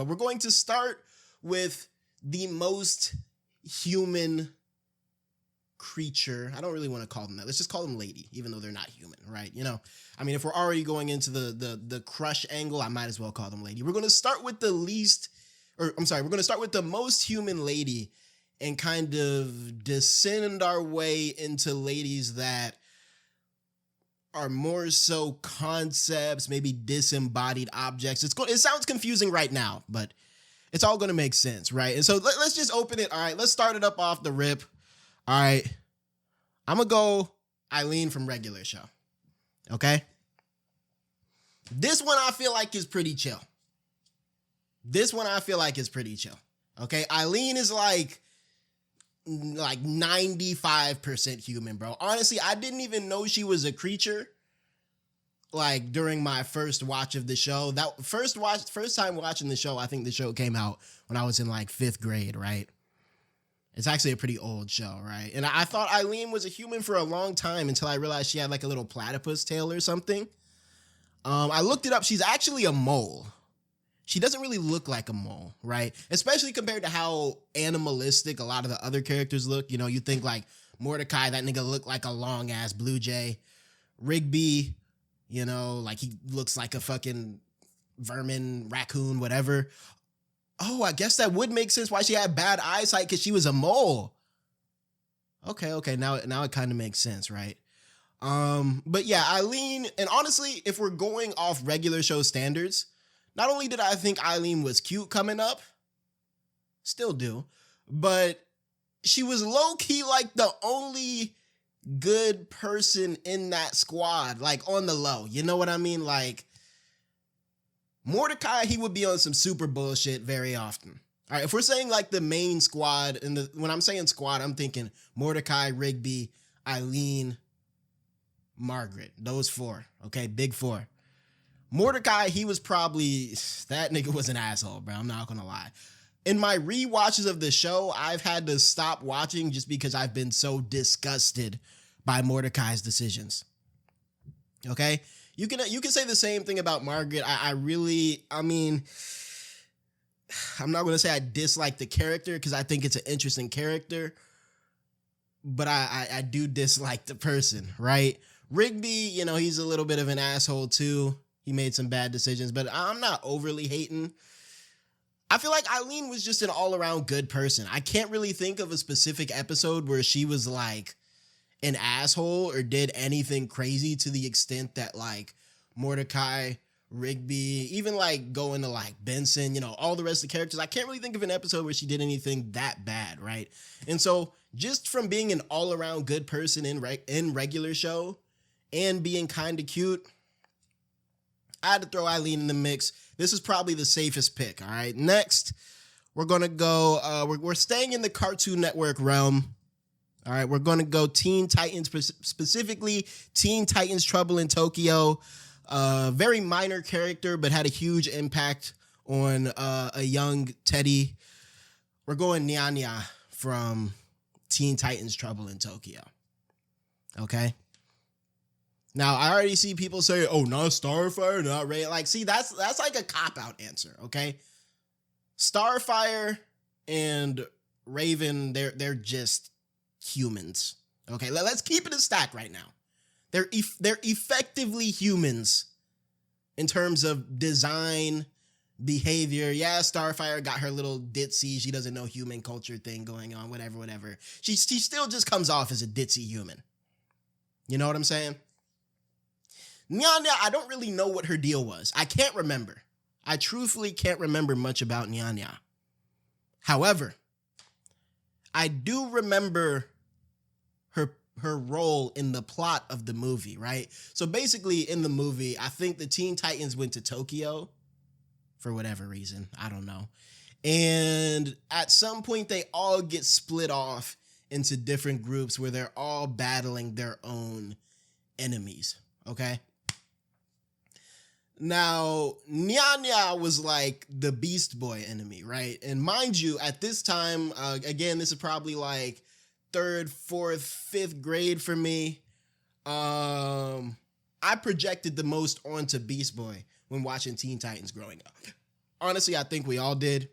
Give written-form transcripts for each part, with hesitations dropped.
But we're going to start with the most human creature. I don't really want to call them that. Let's just call them lady, even though they're not human, right? You know, I mean, if we're already going into the crush angle, I might as well call them lady. We're going to start with we're going to start with the most human lady and kind of descend our way into ladies that are more so concepts, maybe disembodied objects. It sounds confusing right now, but it's all going to make sense, right? And so let's just open it. All right, let's start it up off the rip. All right, I'm going to go Eileen from regular show, okay? This one I feel like is pretty chill. Okay? Eileen is like 95% human, bro. Honestly, I didn't even know she was a creature, like, during my first watch of the show. That first time watching the show, I think the show came out when I was in, like, 5th grade, right? It's actually a pretty old show, right? And I thought Eileen was a human for a long time until I realized she had like a little platypus tail or something. I looked it up. She's actually a mole. She doesn't really look like a mole, right? Especially compared to how animalistic a lot of the other characters look. You know, you think like Mordecai, that nigga looked like a long ass blue jay. Rigby, you know, like he looks like a fucking vermin, raccoon, whatever. Oh, I guess that would make sense why she had bad eyesight, because she was a mole. Okay, now it kind of makes sense, right? But yeah, Eileen, and honestly, if we're going off regular show standards, not only did I think Eileen was cute coming up, still do, but she was low-key like the only good person in that squad, like on the low. You know what I mean? Like, Mordecai, he would be on some super bullshit very often. All right, if we're saying like the main squad, and when I'm saying squad, I'm thinking Mordecai, Rigby, Eileen, Margaret. Those 4, okay? Big 4. Mordecai, he was probably, that nigga was an asshole, bro. I'm not gonna lie. In my rewatches of the show, I've had to stop watching just because I've been so disgusted by Mordecai's decisions. Okay? You can say the same thing about Margaret. I mean, I'm not going to say I dislike the character because I think it's an interesting character, but I do dislike the person, right? Rigby, you know, he's a little bit of an asshole too. He made some bad decisions, but I'm not overly hating. I feel like Eileen was just an all-around good person. I can't really think of a specific episode where she was like an asshole or did anything crazy to the extent that like Mordecai, Rigby, even like going to like Benson, you know, all the rest of the characters. I can't really think of an episode where she did anything that bad, right? And so just from being an all-around good person in regular show and being kind of cute, I had to throw Eileen in the mix. This is probably the safest pick, all right? Next, we're going to go, we're staying in the Cartoon Network realm. All right, we're going to go Teen Titans, specifically Teen Titans Trouble in Tokyo. Very minor character, but had a huge impact on a young Teddy. We're going Nya from Teen Titans Trouble in Tokyo. Okay? Now, I already see people say, oh, not Starfire, not Ray. Like, see, that's like a cop-out answer, okay? Starfire and Raven, they're just humans. Okay, let's keep it a stack right now. They're effectively humans in terms of design, behavior. Yeah, Starfire got her little ditzy, she doesn't know human culture thing going on, whatever. She still just comes off as a ditzy human. You know what I'm saying? Nya, I don't really know what her deal was. I can't remember. I truthfully can't remember much about Nya. However, I do remember her role in the plot of the movie, right? So basically in the movie, I think the Teen Titans went to Tokyo for whatever reason. I don't know. And at some point they all get split off into different groups where they're all battling their own enemies, okay? Now, Nya was like the Beast Boy enemy, right? And mind you, at this time, again, this is probably like 3rd, 4th, 5th grade for me. I projected the most onto Beast Boy when watching Teen Titans growing up. Honestly, I think we all did.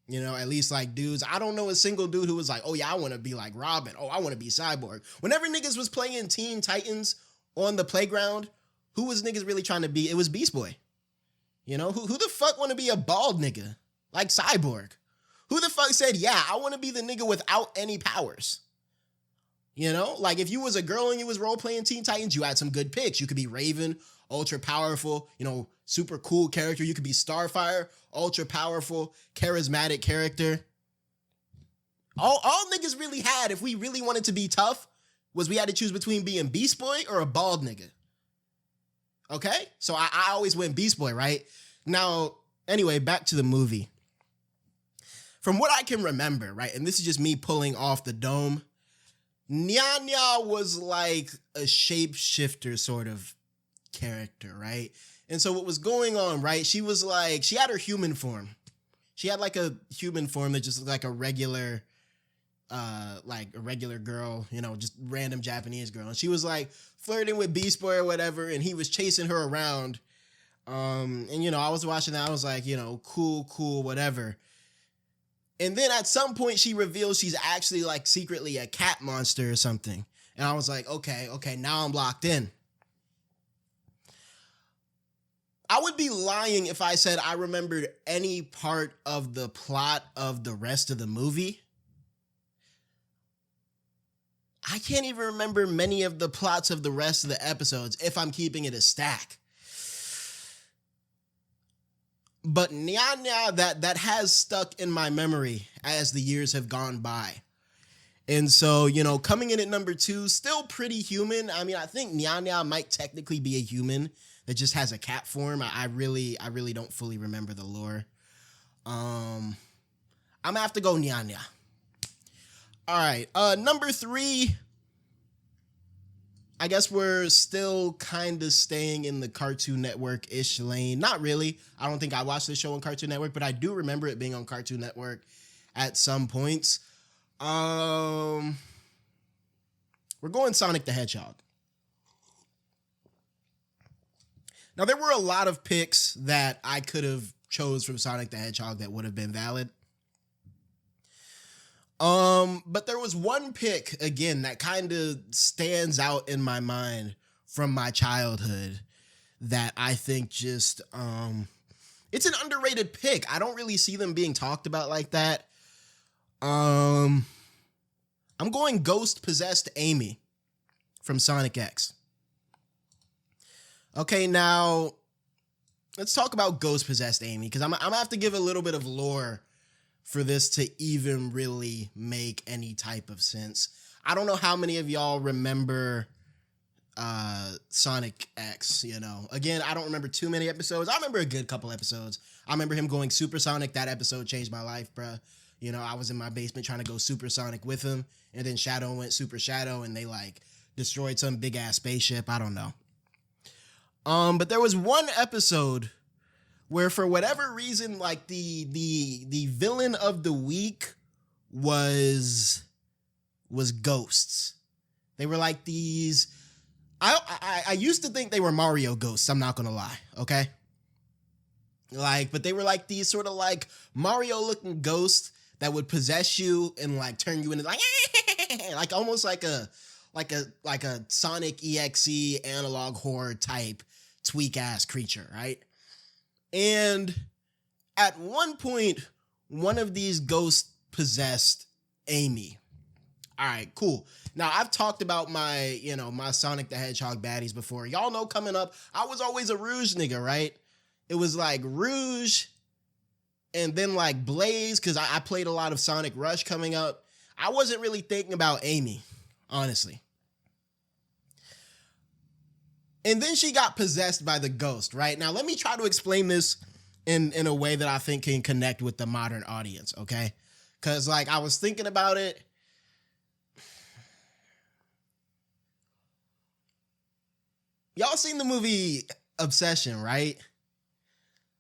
You know, at least like dudes. I don't know a single dude who was like, oh yeah, I want to be like Robin. Oh, I want to be Cyborg. Whenever niggas was playing Teen Titans on the playground, who was niggas really trying to be? It was Beast Boy. You know, who the fuck want to be a bald nigga like Cyborg? Who the fuck said, yeah, I want to be the nigga without any powers? You know, like if you was a girl and you was role playing Teen Titans, you had some good picks. You could be Raven, ultra powerful, you know, super cool character. You could be Starfire, ultra powerful, charismatic character. All niggas really had, if we really wanted to be tough, was we had to choose between being Beast Boy or a bald nigga. Okay? So I always went Beast Boy, right? Now, anyway, back to the movie. From what I can remember, right, and this is just me pulling off the dome, Nyanya was like a shapeshifter sort of character, right? And so what was going on, right, she was like, she had her human form. She had like a human form that just looked like a regular girl, you know, just random Japanese girl. And she was like flirting with Beast Boy or whatever, and he was chasing her around. And, you know, I was watching that. I was like, you know, cool, whatever. And then at some point she reveals she's actually like secretly a cat monster or something. And I was like, okay, now I'm locked in. I would be lying if I said I remembered any part of the plot of the rest of the movie. I can't even remember many of the plots of the rest of the episodes if I'm keeping it a stack. But Nyanya, that has stuck in my memory as the years have gone by. And so, you know, coming in at number 2, still pretty human. I mean, I think Nyanya might technically be a human that just has a cat form. I really don't fully remember the lore. I'm gonna have to go Nyanya. All right, number 3. I guess we're still kind of staying in the Cartoon Network-ish lane. Not really. I don't think I watched the show on Cartoon Network, but I do remember it being on Cartoon Network at some points. We're going Sonic the Hedgehog. Now, there were a lot of picks that I could have chose from Sonic the Hedgehog that would have been valid. But there was one pick, again, that kind of stands out in my mind from my childhood that I think just, it's an underrated pick. I don't really see them being talked about like that. I'm going Ghost Possessed Amy from Sonic X. Okay, now let's talk about Ghost Possessed Amy, because I'm gonna have to give a little bit of lore for this to even really make any type of sense. I don't know how many of y'all remember Sonic X, you know. Again, I don't remember too many episodes. I remember a good couple episodes. I remember him going supersonic. That episode changed my life, bruh. You know, I was in my basement trying to go supersonic with him, and then Shadow went super Shadow, and they like destroyed some big ass spaceship. I don't know. But there was one episode where, for whatever reason, like the villain of the week was ghosts. They were like these. I used to think they were Mario ghosts. I'm not gonna lie. Okay. Like, but they were like these sort of like Mario looking ghosts that would possess you and like turn you into like almost like a Sonic EXE analog horror type tweak ass creature, right? And at one point, one of these ghosts possessed Amy. All right, cool. Now, I've talked about my Sonic the Hedgehog baddies before. Y'all know coming up, I was always a Rouge nigga, right? It was like Rouge and then like Blaze, because I played a lot of Sonic Rush coming up. I wasn't really thinking about Amy, honestly. And then she got possessed by the ghost, right? Now, let me try to explain this in a way that I think can connect with the modern audience, okay? Because, like, I was thinking about it. Y'all seen the movie Obsession, right?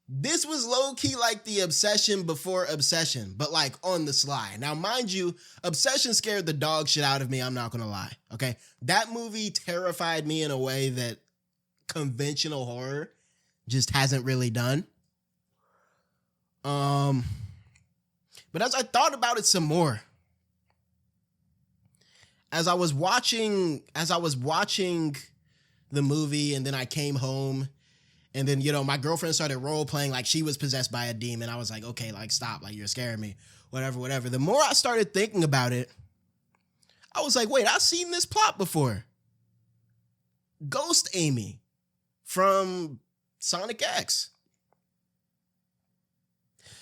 This was low-key like the Obsession before Obsession, but like on the sly. Now, mind you, Obsession scared the dog shit out of me, I'm not gonna lie, okay? That movie terrified me in a way that conventional horror just hasn't really done. Um, but as I thought about it some more, as I was watching the movie, and then I came home, and then, you know, my girlfriend started role playing like she was possessed by a demon. I was like, okay, like, stop, like, you're scaring me, whatever. The more I started thinking about it, I was like, wait, I've seen this plot before. Ghost Amy from Sonic X.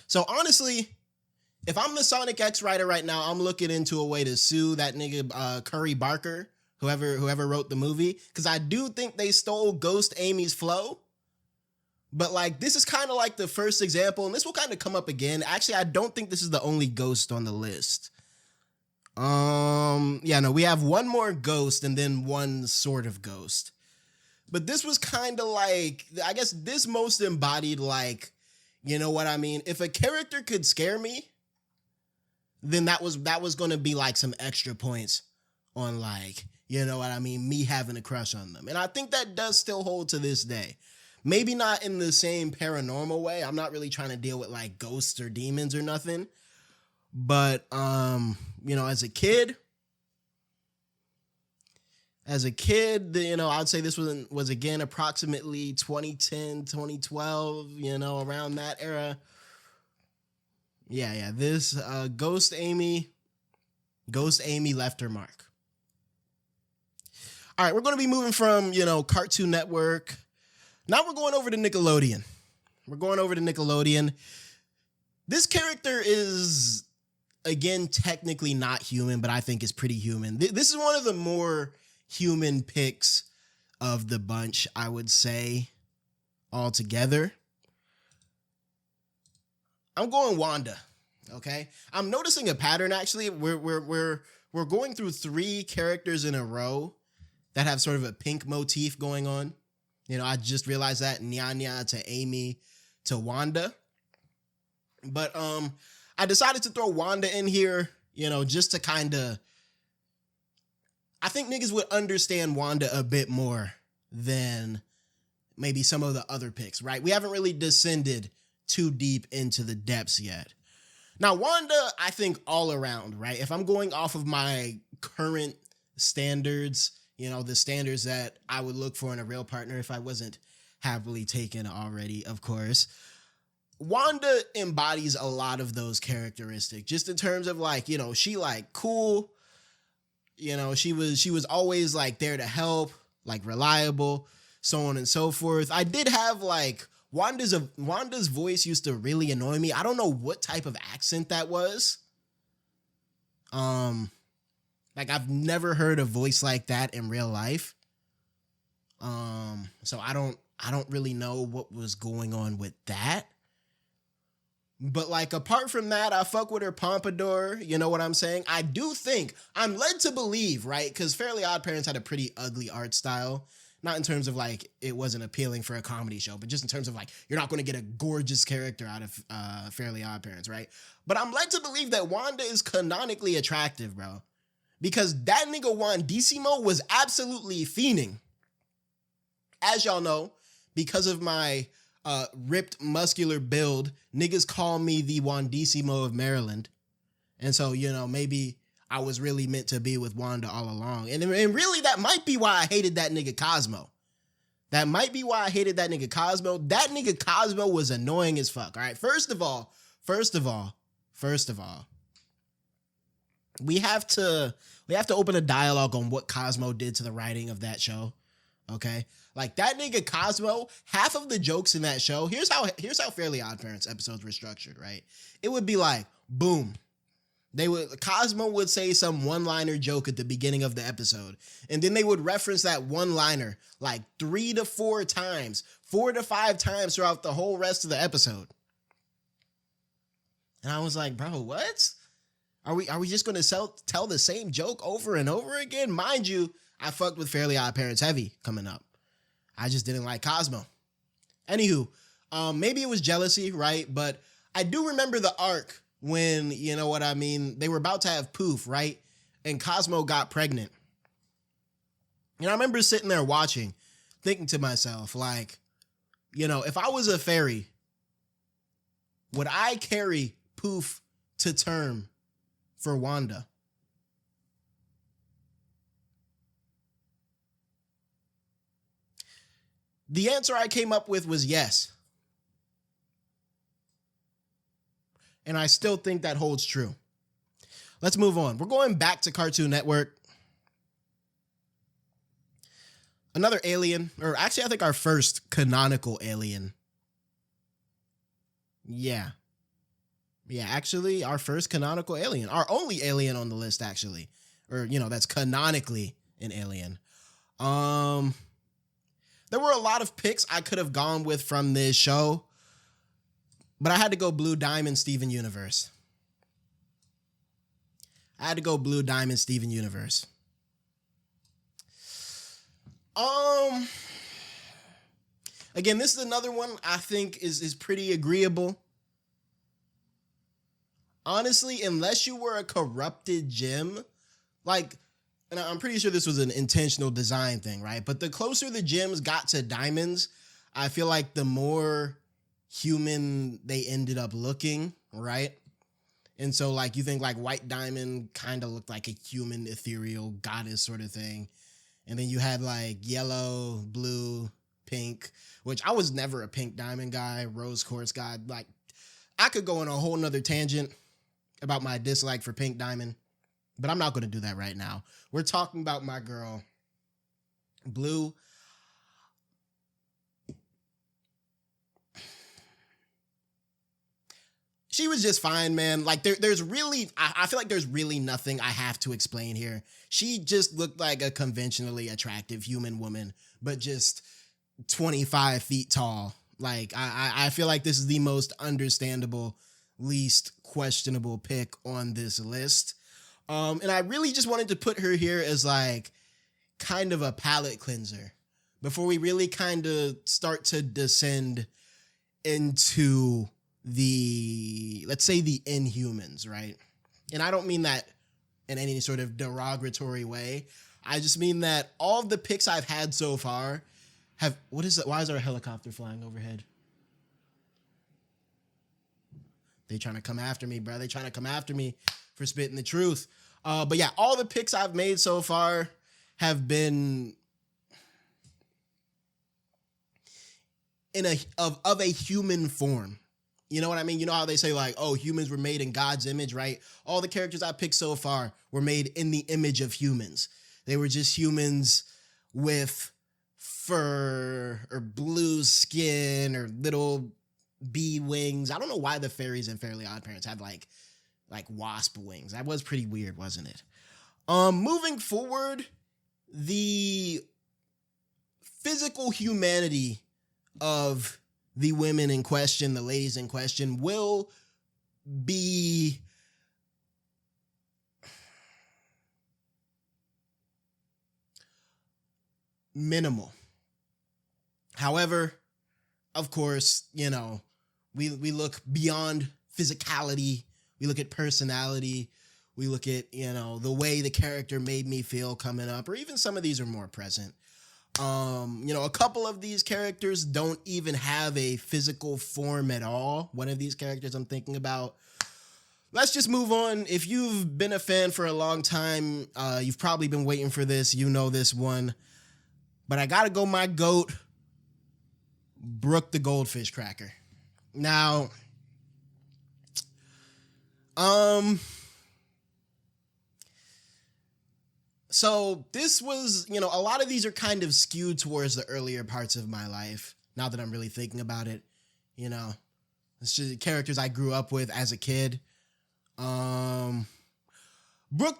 So honestly, if I'm the Sonic X writer right now, I'm looking into a way to sue that nigga Curry Barker, whoever wrote the movie, because I do think they stole Ghost Amy's flow. But like, this is kind of like the first example, and this will kind of come up again. Actually, I don't think this is the only ghost on the list. Yeah, no, we have one more ghost and then one sort of ghost. But this was kind of like, I guess this most embodied like, you know what I mean? If a character could scare me, then that was going to be like some extra points on like, you know what I mean, me having a crush on them. And I think that does still hold to this day. Maybe not in the same paranormal way. I'm not really trying to deal with like ghosts or demons or nothing. But, you know, as a kid, you know, I'd say this was again, approximately 2010, 2012, you know, around that era. Yeah. This, Ghost Amy left her mark. All right. We're going to be moving from, you know, Cartoon Network. Now we're going over to Nickelodeon. This character is, again, technically not human, but I think is pretty human. This is one of the more human picks of the bunch, I would say, altogether. I'm going Wanda. Okay, I'm noticing a pattern. Actually, we're going through 3 characters in a row that have sort of a pink motif going on. You know, I just realized that. Nyanya to Amy to Wanda. But I decided to throw Wanda in here, you know, just to kind of, I think niggas would understand Wanda a bit more than maybe some of the other picks, right? We haven't really descended too deep into the depths yet. Now, Wanda, I think all around, right? If I'm going off of my current standards, you know, the standards that I would look for in a real partner if I wasn't happily taken already, of course, Wanda embodies a lot of those characteristics, just in terms of like, you know, she like cool, you know, she was always like there to help, like reliable, so on and so forth. I did have like Wanda's voice used to really annoy me. I don't know what type of accent that was. Like I've never heard a voice like that in real life. So I don't really know what was going on with that. But like, apart from that, I fuck with her pompadour. You know what I'm saying? I do think, I'm led to believe, right? Because Fairly OddParents had a pretty ugly art style. Not in terms of like, it wasn't appealing for a comedy show, but just in terms of like, you're not going to get a gorgeous character out of Fairly OddParents, right? But I'm led to believe that Wanda is canonically attractive, bro. Because that nigga Wandissimo was absolutely fiending. As y'all know, because of my ripped muscular build, niggas call me the Wandissimo of Maryland. And so, you know, maybe I was really meant to be with Wanda all along. And really, that might be why I hated that nigga Cosmo. That nigga Cosmo was annoying as fuck. All right. First of all, we have to open a dialogue on what Cosmo did to the writing of that show. Okay. Like that nigga Cosmo, half of the jokes in that show, here's how Fairly OddParents episodes were structured, right? It would be like, boom. Cosmo would say some one-liner joke at the beginning of the episode. And then they would reference that one-liner like 3 to 4 times, 4 to 5 times throughout the whole rest of the episode. And I was like, bro, what? Are we just going to tell the same joke over and over again? Mind you, I fucked with Fairly OddParents heavy coming up. I just didn't like Cosmo. Anywho, maybe it was jealousy, right? But I do remember the arc when, you know what I mean, they were about to have poof, right? And Cosmo got pregnant. And I remember sitting there watching, thinking to myself, like, you know, if I was a fairy, would I carry Poof to term for Wanda? The answer I came up with was yes. And I still think that holds true. Let's move on. We're going back to Cartoon Network. Another alien, or actually I think our first canonical alien. Yeah, actually our first canonical alien. Our only alien on the list, actually. Or, that's canonically an alien. There were a lot of picks I could have gone with from this show, but I had to go Blue Diamond Steven Universe. Again, this is another one I think is pretty agreeable. Honestly, unless you were a corrupted gem, and I'm pretty sure this was an intentional design thing, right? But the closer the gems got to diamonds, I feel like the more human they ended up looking, right? And so you think White Diamond kind of looked like a human ethereal goddess sort of thing. And then you had yellow, blue, pink, which I was never a pink diamond guy, rose quartz guy. I could go on a whole nother tangent about my dislike for pink diamond, but I'm not going to do that right now. We're talking about my girl, Blue. She was just fine, man. There's really, I feel like there's really nothing I have to explain here. She just looked like a conventionally attractive human woman, but just 25 feet tall. I feel like this is the most understandable, least questionable pick on this list. And I really just wanted to put her here as kind of a palate cleanser before we really kind of start to descend into let's say the Inhumans, right? And I don't mean that in any sort of derogatory way. I just mean that all of the picks I've had so far what is it? Why is there a helicopter flying overhead? They trying to come after me, bro. They trying to come after me for spitting the truth. But yeah, all the picks I've made so far have been of a human form. You know what I mean? You know how they say humans were made in God's image, right? All the characters I picked so far were made in the image of humans. They were just humans with fur or blue skin or little bee wings. I don't know why the fairies in Fairly OddParents had like wasp wings. That was pretty weird, wasn't it? Moving forward, the physical humanity of the women in question, the ladies in question, will be minimal. However, of course, we look beyond physicality. We look at personality. We look at, the way the character made me feel coming up, or even some of these are more present. A couple of these characters don't even have a physical form at all. One of these characters I'm thinking about. Let's just move on. If you've been a fan for a long time, you've probably been waiting for this. You know this one. But I gotta go my GOAT, Brooke the Goldfish Cracker. Now, so this was, a lot of these are kind of skewed towards the earlier parts of my life. Now that I'm really thinking about it, it's just characters I grew up with as a kid. Brooke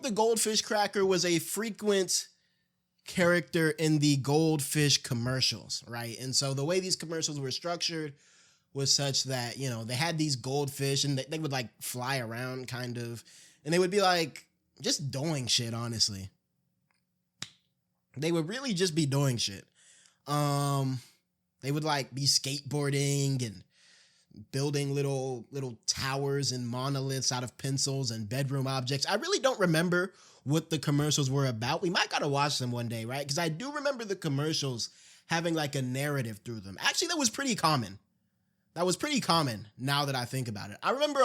the Goldfish Cracker was a frequent character in the Goldfish commercials, right? And so the way these commercials were structured was such that, they had these goldfish and they would fly around kind of, and they would be just doing shit, honestly. They would really just be doing shit. They would be skateboarding and building little towers and monoliths out of pencils and bedroom objects. I really don't remember what the commercials were about. We might gotta watch them one day, right? Because I do remember the commercials having a narrative through them. Actually, that was pretty common. that was pretty common now that I think about it. I remember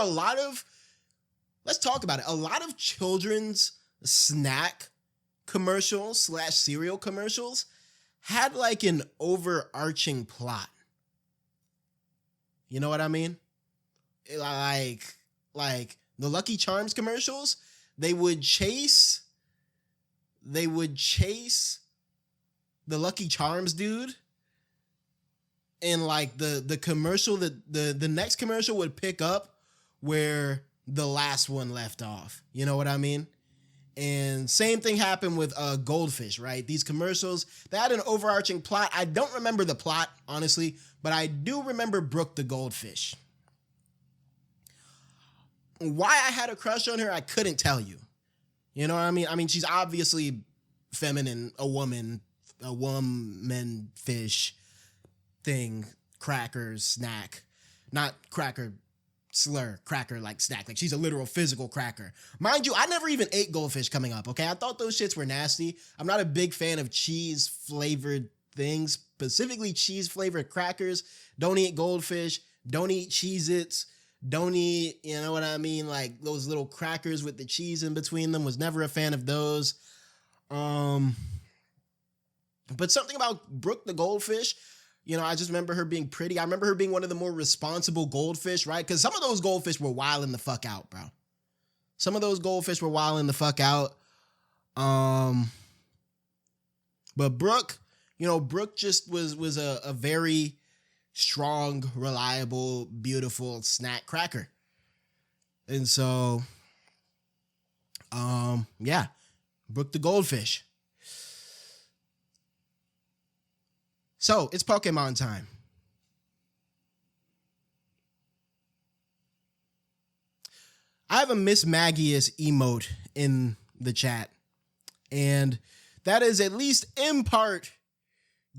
let's talk about it. A lot of children's snack commercials / cereal commercials had like an overarching plot. You know what I mean? Like the Lucky Charms commercials, they would chase the Lucky Charms dude, and like the commercial that the next commercial would pick up where the last one left off. You know what I mean? And same thing happened with Goldfish, right? These commercials, they had an overarching plot. I don't remember the plot, honestly, but I do remember Brooke the Goldfish. Why I had a crush on her, I couldn't tell you. You know what I mean? I mean, she's obviously feminine, a woman fish thing, cracker, snack, not cracker, slur, cracker like snack. Like she's a literal physical cracker. Mind you, I never even ate Goldfish coming up, okay? I thought those shits were nasty. I'm not a big fan of cheese flavored things, specifically cheese flavored crackers. Don't eat Goldfish. Don't eat Cheez-Its. Don't eat, you know what I mean? Like those little crackers with the cheese in between them. Was never a fan of those. But something about Brooke the Goldfish, you know, I just remember her being pretty. I remember her being one of the more responsible goldfish, right? Because some of those goldfish were wilding the fuck out, bro. Some of those goldfish were wilding the fuck out. But Brooke, you know, Brooke just was a very strong, reliable, beautiful snack cracker. And so, yeah, Brooke the Goldfish. So it's Pokemon time. I have a Mismagius emote in the chat, and that is at least in part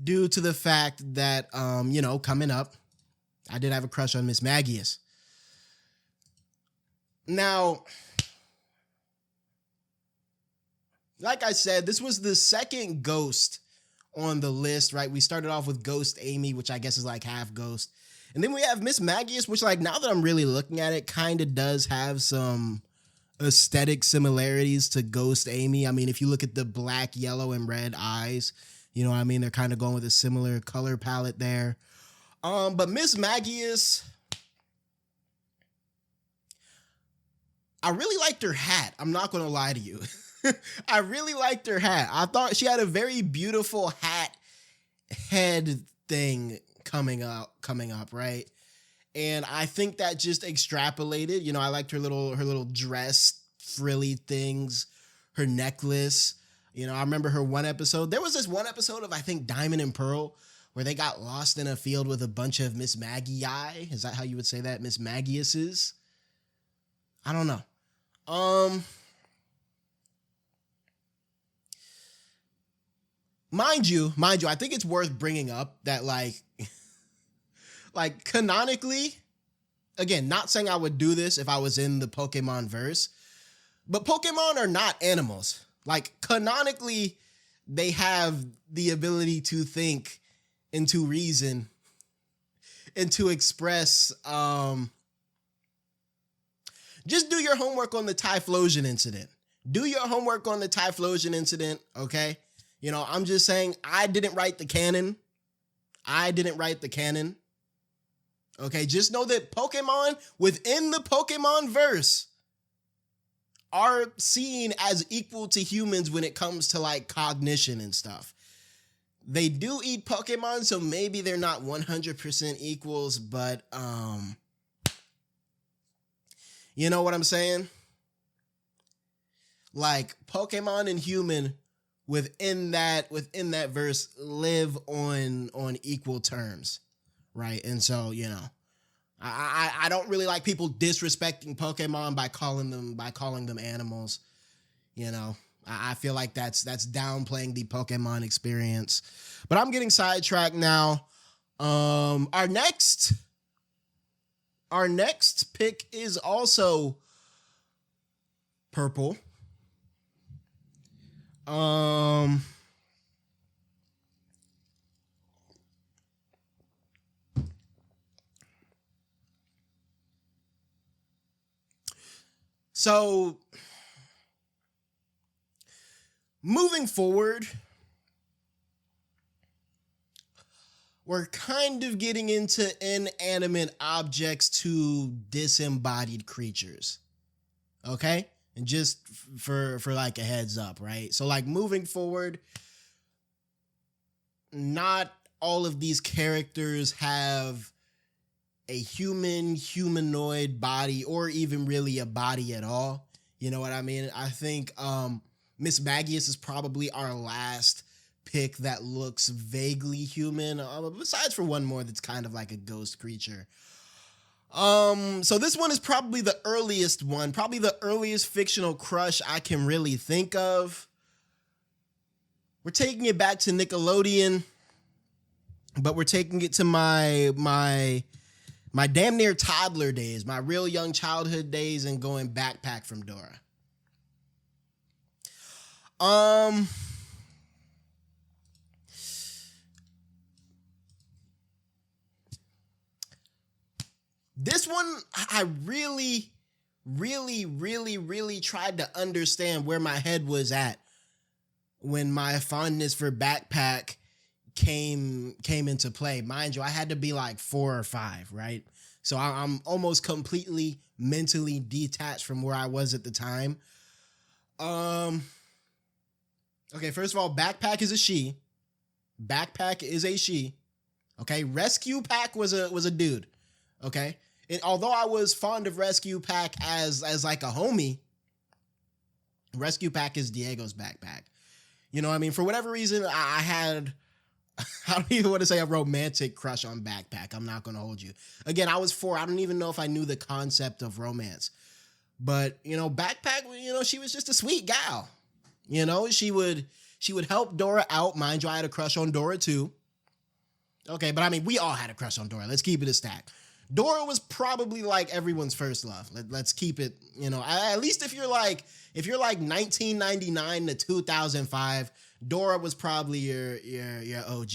due to the fact that, you know, coming up, I did have a crush on Mismagius. Now, like I said, this was the second ghost on the list, right? We started off with 𝙏𝙖𝙡, which I guess is like half ghost. And then we have Mismagius, which, like, now that I'm really looking at it, kind of does have some aesthetic similarities to 𝙏𝙗. I mean, if you look at the black, yellow, and red eyes, you know what I mean? They're kind of going with a similar color palette there. But Mismagius, I really liked her hat. I'm not going to lie to you. I really liked her hat. I thought she had a very beautiful hat head thing coming up, right? And I think that just extrapolated. You know, I liked her little dress, frilly things, her necklace. You know, I remember her one episode. There was this one episode of, I think, Diamond and Pearl, where they got lost in a field with a bunch of Mismagii. Is that how you would say that? Mismagiuses? I don't know. Mind you, I think it's worth bringing up that, like canonically, again, not saying I would do this if I was in the Pokemon verse, but Pokemon are not animals. Like, canonically, they have the ability to think and to reason and to express. Just do your homework on the Typhlosion incident. Do your homework on the Typhlosion incident, okay? You know, I'm just saying, I didn't write the canon. Okay, just know that Pokemon within the Pokemon verse are seen as equal to humans when it comes to, like, cognition and stuff. They do eat Pokemon, so maybe they're not 100% equals, but, you know what I'm saying? Like, Pokemon and human within that verse live on equal terms, right? And so, you know, I don't really like people disrespecting Pokemon by calling them animals. You know, I feel like that's downplaying the Pokemon experience. But I'm getting sidetracked now. Our next pick is also purple. So moving forward, we're kind of getting into inanimate objects to disembodied creatures. Okay? And just for like a heads up, right? So like moving forward, not all of these characters have a humanoid body, or even really a body at all. You know what I mean? I think Mismagius is probably our last pick that looks vaguely human, besides for one more that's kind of like a ghost creature. So this one is probably the earliest one, probably the earliest fictional crush I can really think of. We're taking it back to Nickelodeon, but we're taking it to my damn near toddler days, my real young childhood days, and going Backpack from Dora. This one, I really tried to understand where my head was at when my fondness for Backpack came into play. Mind you, I had to be like 4 or 5, right? So I'm almost completely mentally detached from where I was at the time. Okay, first of all, Backpack is a she. Backpack is a she. Okay, Rescue Pack was a dude. Okay, and although I was fond of Rescue Pack as like a homie, Rescue Pack is Diego's backpack. You know what I mean? For whatever reason, I had, I don't even want to say a romantic crush on Backpack. I'm not going to hold you. Again, I was 4. I don't even know if I knew the concept of romance. But, you know, Backpack, you know, she was just a sweet gal. You know, she would help Dora out. Mind you, I had a crush on Dora too. Okay, but I mean, we all had a crush on Dora. Let's keep it a stack. Dora was probably like everyone's first love. Let's keep it, you know, at least if you're like 1999 to 2005, Dora was probably your OG.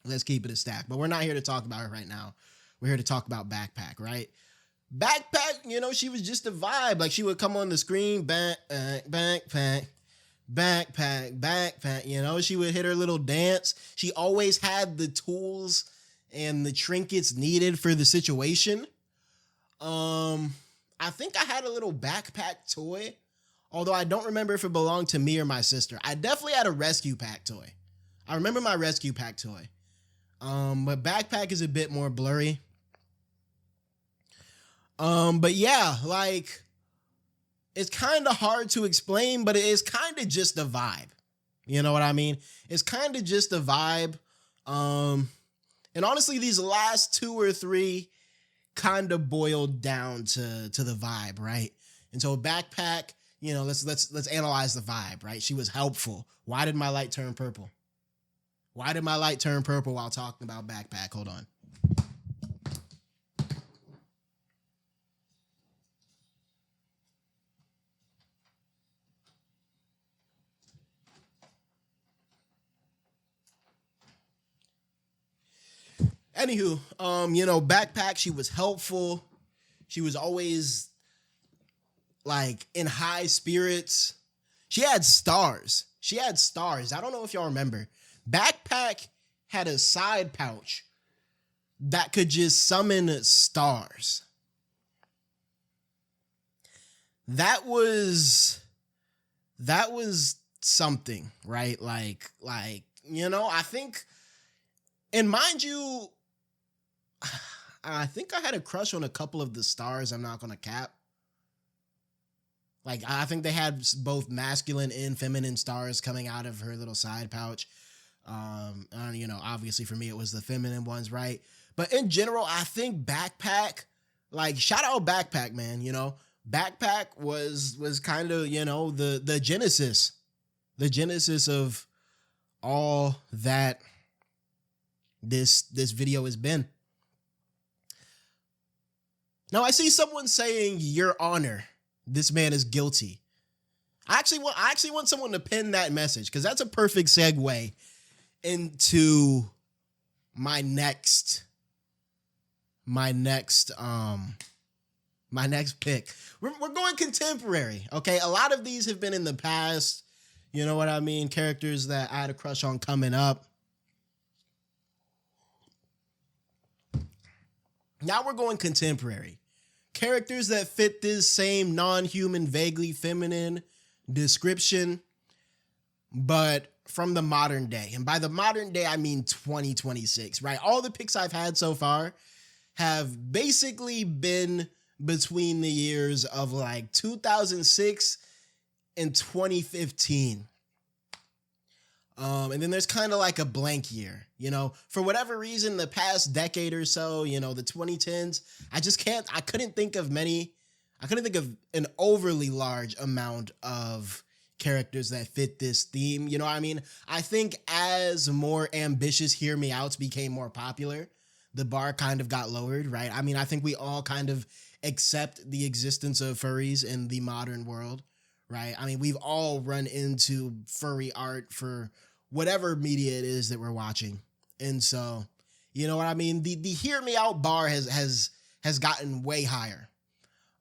Let's keep it a stack. But we're not here to talk about her right now. We're here to talk about Backpack, right? Backpack, you know, she was just a vibe. Like, she would come on the screen, backpack, you know, she would hit her little dance. She always had the tools and the trinkets needed for the situation. I think I had a little Backpack toy, although I don't remember if it belonged to me or my sister. I definitely had a Rescue Pack toy. I remember my Rescue Pack toy. But Backpack is a bit more blurry. But yeah, like, it's kind of hard to explain, but it is kind of just a vibe. You know what I mean? It's kind of just a vibe. And honestly, these last 2 or 3 kind of boiled down to the vibe, right? And so Backpack, you know, let's analyze the vibe, right? She was helpful. Why did my light turn purple? Why did my light turn purple while talking about Backpack? Hold on. Anywho, you know, Backpack, she was helpful. She was always like in high spirits. She had stars. I don't know if y'all remember. Backpack had a side pouch that could just summon stars. That was something, right? Like, you know, I think, and mind you, I think I had a crush on a couple of the stars. I'm not going to cap. Like, I think they had both masculine and feminine stars coming out of her little side pouch. You know, obviously for me, it was the feminine ones, right? But in general, I think Backpack, like, shout out Backpack, man. You know, Backpack was kind of, you know, the genesis of all that this video has been. Now, I see someone saying, "Your Honor, this man is guilty." I actually want someone to pin that message, because that's a perfect segue into my next My next pick. We're going contemporary, okay? A lot of these have been in the past. You know what I mean? Characters that I had a crush on coming up. Now we're going contemporary. Characters that fit this same non-human, vaguely feminine description, but from the modern day. And by the modern day, I mean 2026, right? All the picks I've had so far have basically been between the years of like 2006 and 2015. And then there's kind of like a blank year, you know, for whatever reason, the past decade or so, you know, the 2010s, I couldn't think of an overly large amount of characters that fit this theme. You know what I mean? I think as more ambitious hear me outs became more popular, the bar kind of got lowered, right? I mean, I think we all kind of accept the existence of furries in the modern world, right? I mean, we've all run into furry art for whatever media it is that we're watching. And so, you know what I mean? The hear me out bar has gotten way higher.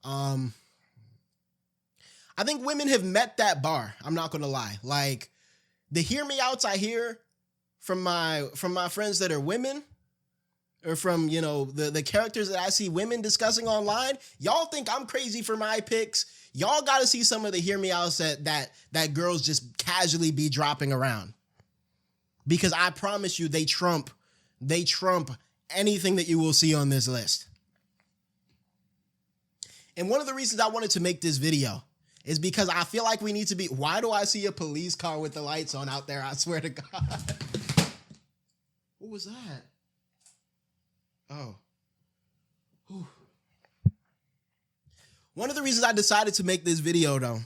I think women have met that bar. I'm not going to lie. Like the hear me outs I hear from my friends that are women, or from, you know, the characters that I see women discussing online, y'all think I'm crazy for my picks. Y'all got to see some of the hear me outs that girls just casually be dropping around. Because I promise you, they trump anything that you will see on this list. And one of the reasons I wanted to make this video is because I feel like we need to be, why do I see a police car with the lights on out there? I swear to God. What was that? Oh. Whew. One of the reasons I decided to make this video though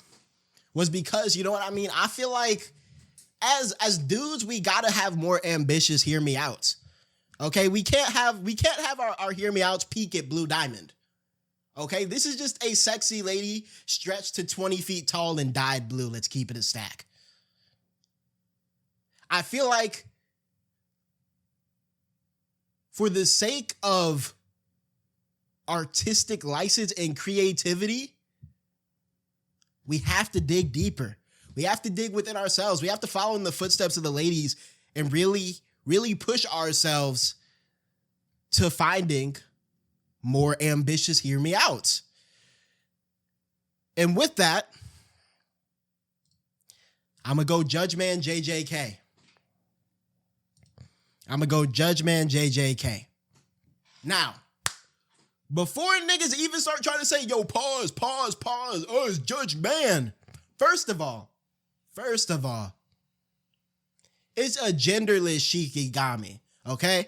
was because, you know what I mean? I feel like as dudes, we gotta have more ambitious hear me outs. Okay, we can't have our hear me outs peak at Blue Diamond. Okay, this is just a sexy lady stretched to 20 feet tall and dyed blue. Let's keep it a stack. I feel like for the sake of artistic license and creativity, we have to dig deeper. We have to dig within ourselves. We have to follow in the footsteps of the ladies and really, really push ourselves to finding more ambitious hear me outs. And with that, I'm going to go Judge Man JJK. I'm going to go Judge Man JJK. Now, before niggas even start trying to say, yo, pause. Oh, it's Judge Man. First of all, it's a genderless shikigami, okay?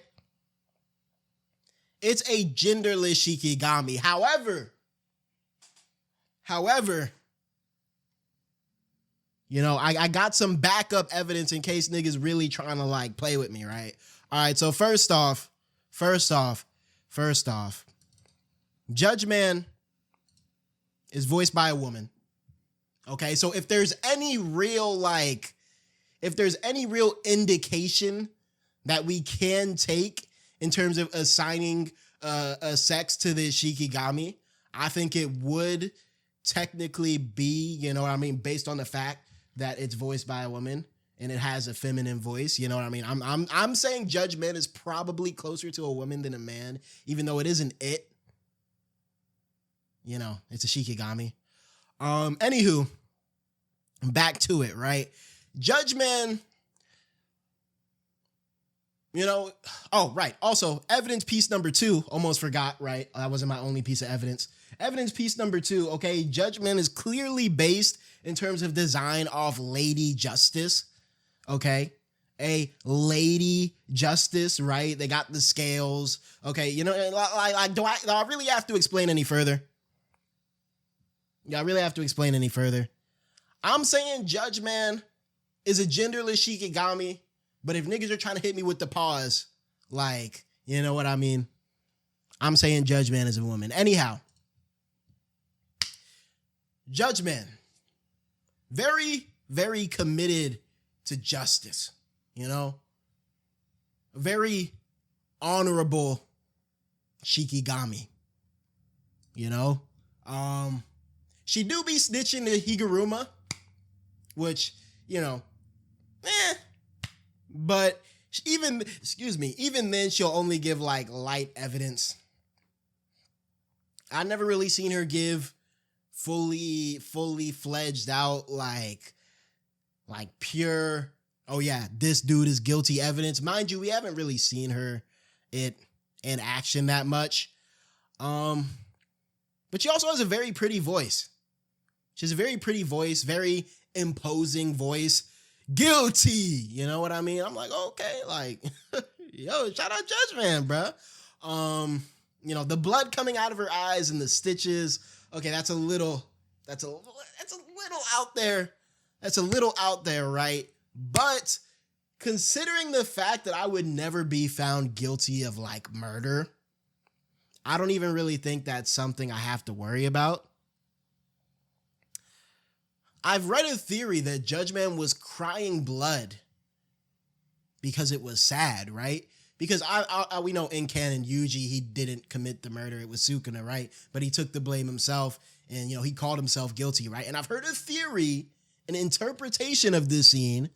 It's a genderless shikigami. However, you know, I got some backup evidence in case niggas really trying to like play with me, right? All right, so first off, Judge Man is voiced by a woman. Okay, so if there's any real indication that we can take in terms of assigning a sex to this shikigami, I think it would technically be, you know what I mean, based on the fact that it's voiced by a woman and it has a feminine voice, you know what I mean? I'm saying Judge Man is probably closer to a woman than a man, even though it isn't it. You know, it's a shikigami. Anywho, back to it, right? Judge Man, you know, oh, right. Also, evidence piece number 2, almost forgot, right? That wasn't my only piece of evidence. Evidence piece number 2, okay? Judge Man is clearly based in terms of design off Lady Justice, okay? A Lady Justice, right? They got the scales, okay? You know, like, do I really have to explain any further? Yeah, I really have to explain any further. I'm saying Judge Man is a genderless shikigami, but if niggas are trying to hit me with the pause, like, you know what I mean? I'm saying Judge Man is a woman. Anyhow, Judge Man, very, very committed to justice, you know? Very honorable shikigami, you know? She do be snitching to Higuruma, which, but even then she'll only give like light evidence. I never really seen her give fully fledged out like pure, oh yeah, this dude is guilty evidence. Mind you, we haven't really seen her in action that much. But she also has a very pretty voice. She has a very pretty voice, very imposing voice. Guilty, you know what I mean? I'm like, okay, like, yo, shout out Judgment, bruh. The blood coming out of her eyes and the stitches. Okay, that's a little out there. That's a little out there, right? But considering the fact that I would never be found guilty of like murder, I don't even really think that's something I have to worry about. I've read a theory that Judgment was crying blood because it was sad, right? Because we know in canon, Yuji, he didn't commit the murder. It was Sukuna, right? But he took the blame himself and, he called himself guilty, right? And I've heard a theory, an interpretation of this scene,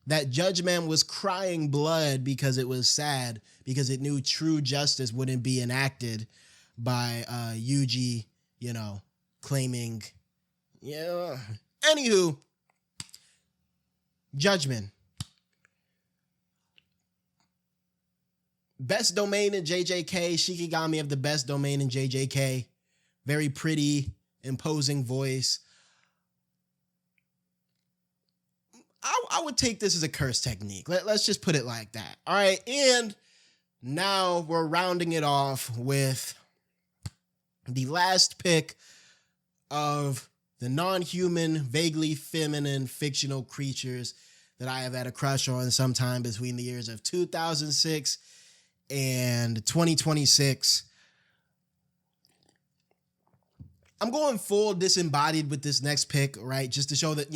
that Judgment was crying blood because it was sad, because it knew true justice wouldn't be enacted by Yuji, claiming, Anywho, Judgment. Best domain in JJK, Shikigami of the best domain in JJK. Very pretty, imposing voice. I would take this as a curse technique. Let's just put it like that. All right, and now we're rounding it off with the last pick of the non-human, vaguely feminine, fictional creatures that I have had a crush on sometime between the years of 2006 and 2026. I'm going full disembodied with this next pick, right? Just to show that,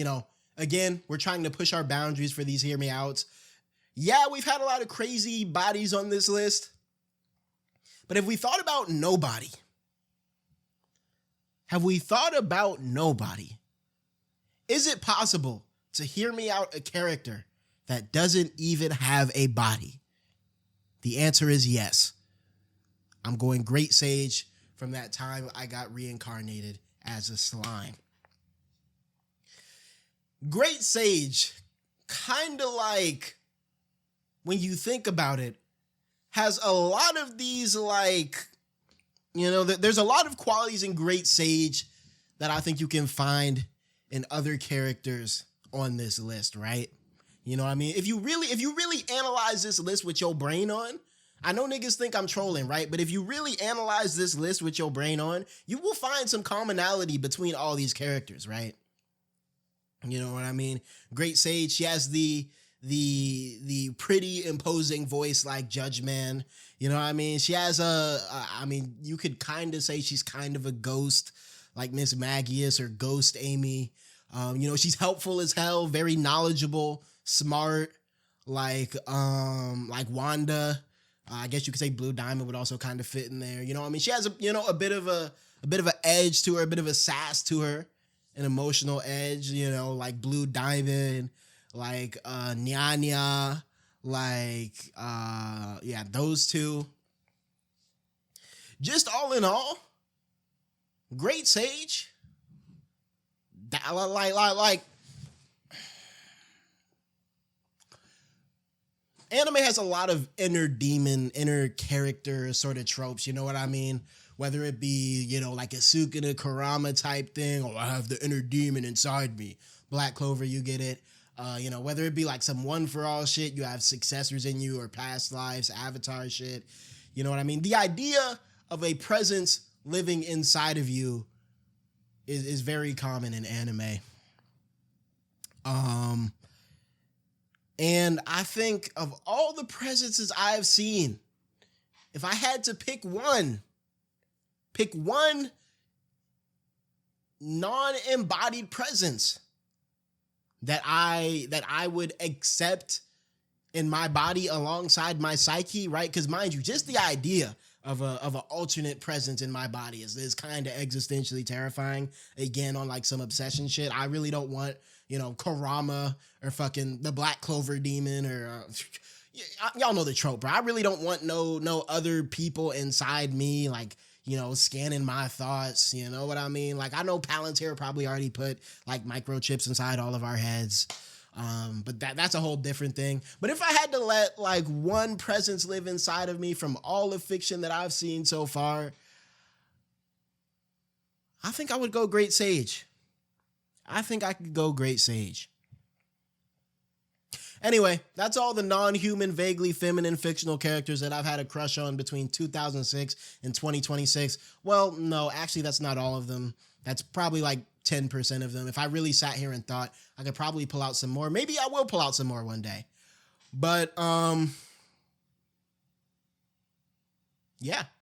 again, we're trying to push our boundaries for these hear me outs. Yeah, we've had a lot of crazy bodies on this list, but have we thought about nobody? Have we thought about nobody? Is it possible to hear me out a character that doesn't even have a body? The answer is yes. I'm going Great Sage from that time I got reincarnated as a slime. Great Sage, kind of like, when you think about it, has a lot of these there's a lot of qualities in Great Sage that I think you can find in other characters on this list, right? You know what I mean? If you really analyze this list with your brain on, I know niggas think I'm trolling, right? But if you really analyze this list with your brain on, you will find some commonality between all these characters, right? You know what I mean? Great Sage, she has the pretty imposing voice like Judgment. You know what I mean? She has you could kind of say she's kind of a ghost like Mismagius or Ghost Amy. She's helpful as hell, very knowledgeable, smart, like Wanda. I guess you could say Blue Diamond would also kind of fit in there. You know what I mean? She has a bit of an edge to her, a bit of a sass to her, an emotional edge, like Blue Diamond, like Nyanya, those two. Just all in all, Great Sage. Anime has a lot of inner demon, inner character sort of tropes, you know what I mean? Whether it be, like a Sukuna Kurama type thing, or I have the inner demon inside me. Black Clover, you get it. Whether it be like some one for all shit, you have successors in you or past lives, avatar shit. You know what I mean? The idea of a presence living inside of you is very common in anime. And I think of all the presences I've seen, if I had to pick one non-embodied presence that I would accept in my body alongside my psyche, right? Because mind you, just the idea of a alternate presence in my body is kind of existentially terrifying. Again, on like some obsession shit. I really don't want, you know, Karama or fucking the Black Clover Demon or y'all know the trope, bro. I really don't want no other people inside me, like, you know, scanning my thoughts. You know what I mean? Like, I know Palantir probably already put like microchips inside all of our heads. But that's a whole different thing. But if I had to let like one presence live inside of me from all the fiction that I've seen so far, I think I would go Great Sage. I think I could go Great Sage. Anyway, that's all the non-human, vaguely feminine fictional characters that I've had a crush on between 2006 and 2026. Well, no, actually, that's not all of them. That's probably like 10% of them. If I really sat here and thought, I could probably pull out some more. Maybe I will pull out some more one day. But, yeah,